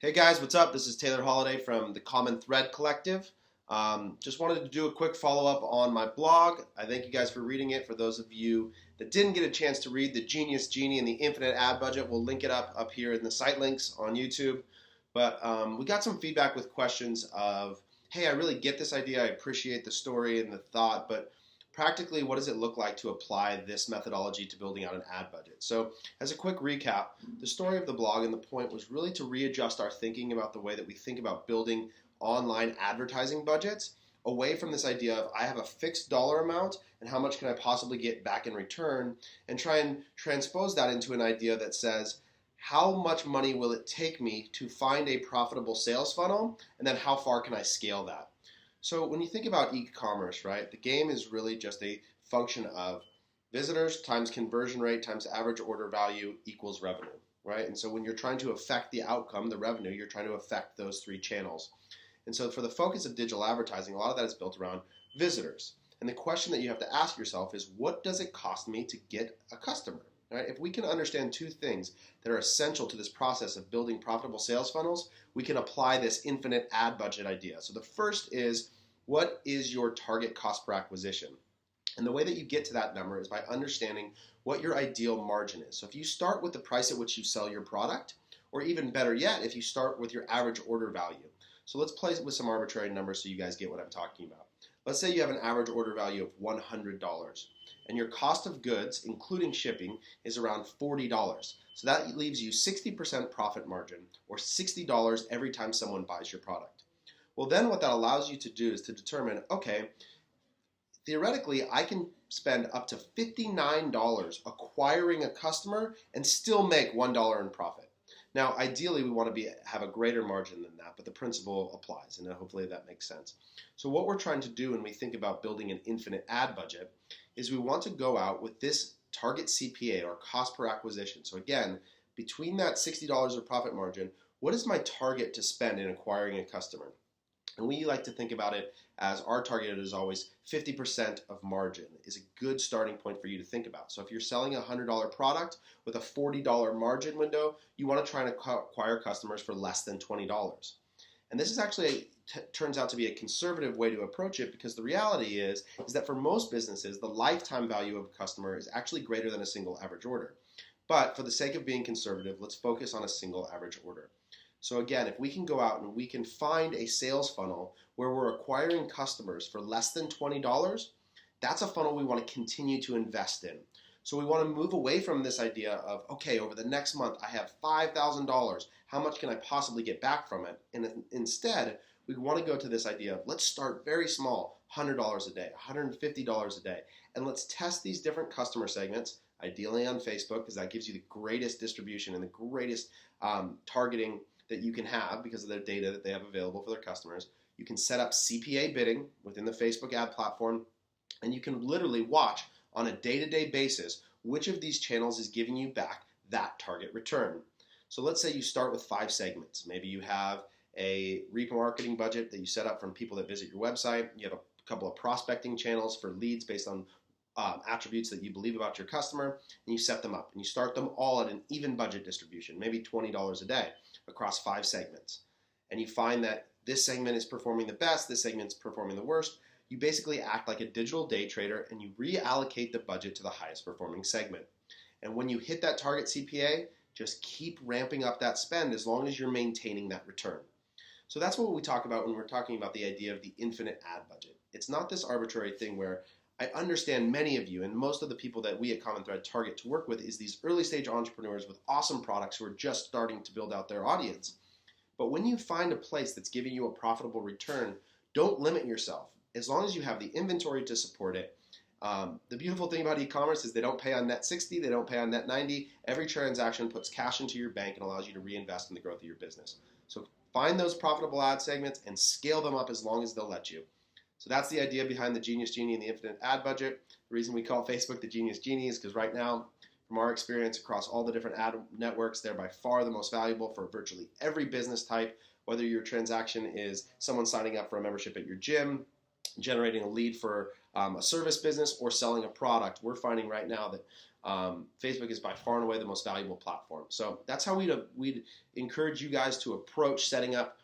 Hey guys, what's up? This is Taylor Holiday from the Common Thread Collective. Just wanted to do a quick follow up on my blog. I thank you guys for reading it. For those of you that didn't get a chance to read the Genie and the Infinite Ad Budget, we'll link it up here in the site links on YouTube. But we got some feedback with questions of, hey, I really get this idea. I appreciate the story and the thought, but practically, what does it look like to apply this methodology to building out an ad budget? So, as a quick recap, the story of the blog and the point was really to readjust our thinking about the way that we think about building online advertising budgets away from this idea of I have a fixed dollar amount and how much can I possibly get back in return, and try and transpose that into an idea that says, how much money will it take me to find a profitable sales funnel, and then how far can I scale that? So when you think about e-commerce, right, the game is really just a function of visitors times conversion rate times average order value equals revenue, right? And so when you're trying to affect the outcome, the revenue, you're trying to affect those three channels. And so for the focus of digital advertising, a lot of that is built around visitors. And the question that you have to ask yourself is, what does it cost me to get a customer? Right? If we can understand two things that are essential to this process of building profitable sales funnels, we can apply this infinite ad budget idea. So the first is, what is your target cost per acquisition? And the way that you get to that number is by understanding what your ideal margin is. So if you start with the price at which you sell your product, or even better yet, if you start with your average order value. So let's play with some arbitrary numbers so you guys get what I'm talking about. Let's say you have an average order value of $100, and your cost of goods, including shipping, is around $40. So that leaves you 60% profit margin, or $60 every time someone buys your product. Well, then what that allows you to do is to determine, okay, theoretically, I can spend up to $59 acquiring a customer and still make $1 in profit. Now, ideally, we want to have a greater margin than that, but the principle applies, and hopefully that makes sense. So what we're trying to do when we think about building an infinite ad budget is we want to go out with this target CPA, or cost per acquisition. So again, between that $60 of profit margin, what is my target to spend in acquiring a customer? And we like to think about it as our target is always 50% of margin is a good starting point for you to think about. So if you're selling a $100 product with a $40 margin window, you want to try and acquire customers for less than $20. And this is actually turns out to be a conservative way to approach it, because the reality is that for most businesses, the lifetime value of a customer is actually greater than a single average order. But for the sake of being conservative, let's focus on a single average order. So again, if we can go out and we can find a sales funnel where we're acquiring customers for less than $20, that's a funnel we want to continue to invest in. So we want to move away from this idea of, okay, over the next month I have $5,000. How much can I possibly get back from it? And instead, we want to go to this idea of, let's start very small, $100 a day, $150 a day, and let's test these different customer segments, ideally on Facebook, because that gives you the greatest distribution and the greatest targeting that you can have because of their data that they have available for their customers. You can set up CPA bidding within the Facebook ad platform, and you can literally watch on a day-to-day basis which of these channels is giving you back that target return. So let's say you start with 5 segments. Maybe you have a remarketing budget that you set up from people that visit your website. You have a couple of prospecting channels for leads based on attributes that you believe about your customer, and you set them up and you start them all at an even budget distribution, maybe $20 a day across 5 segments. And you find that this segment is performing the best, this segment is performing the worst. You basically act like a digital day trader and you reallocate the budget to the highest performing segment. And when you hit that target CPA, just keep ramping up that spend as long as you're maintaining that return. So that's what we talk about when we're talking about the idea of the infinite ad budget. It's not this arbitrary thing where I understand many of you, and most of the people that we at Common Thread target to work with, is these early stage entrepreneurs with awesome products who are just starting to build out their audience. But when you find a place that's giving you a profitable return, don't limit yourself. As long as you have the inventory to support it. The beautiful thing about e-commerce is they don't pay on net 60, they don't pay on net 90. Every transaction puts cash into your bank and allows you to reinvest in the growth of your business. So find those profitable ad segments and scale them up as long as they'll let you. So that's the idea behind the Genie and the Infinite Ad Budget. The reason we call Facebook the Genie is because right now, from our experience across all the different ad networks, they're by far the most valuable for virtually every business type, whether your transaction is someone signing up for a membership at your gym, generating a lead for a service business, or selling a product. We're finding right now that Facebook is by far and away the most valuable platform. So that's how we'd encourage you guys to approach setting up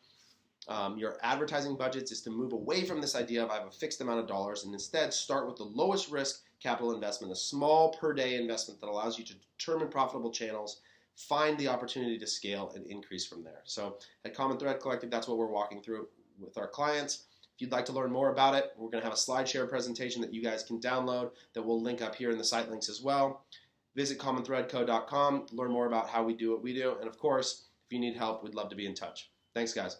your advertising budgets, is to move away from this idea of I have a fixed amount of dollars and instead start with the lowest risk capital investment, a small per day investment that allows you to determine profitable channels, find the opportunity to scale, and increase from there. So at Common Thread Collective, that's what we're walking through with our clients. If you'd like to learn more about it, we're going to have a SlideShare presentation that you guys can download that we'll link up here in the site links as well. Visit commonthreadco.com, learn more about how we do what we do, and of course, if you need help, we'd love to be in touch. Thanks, guys.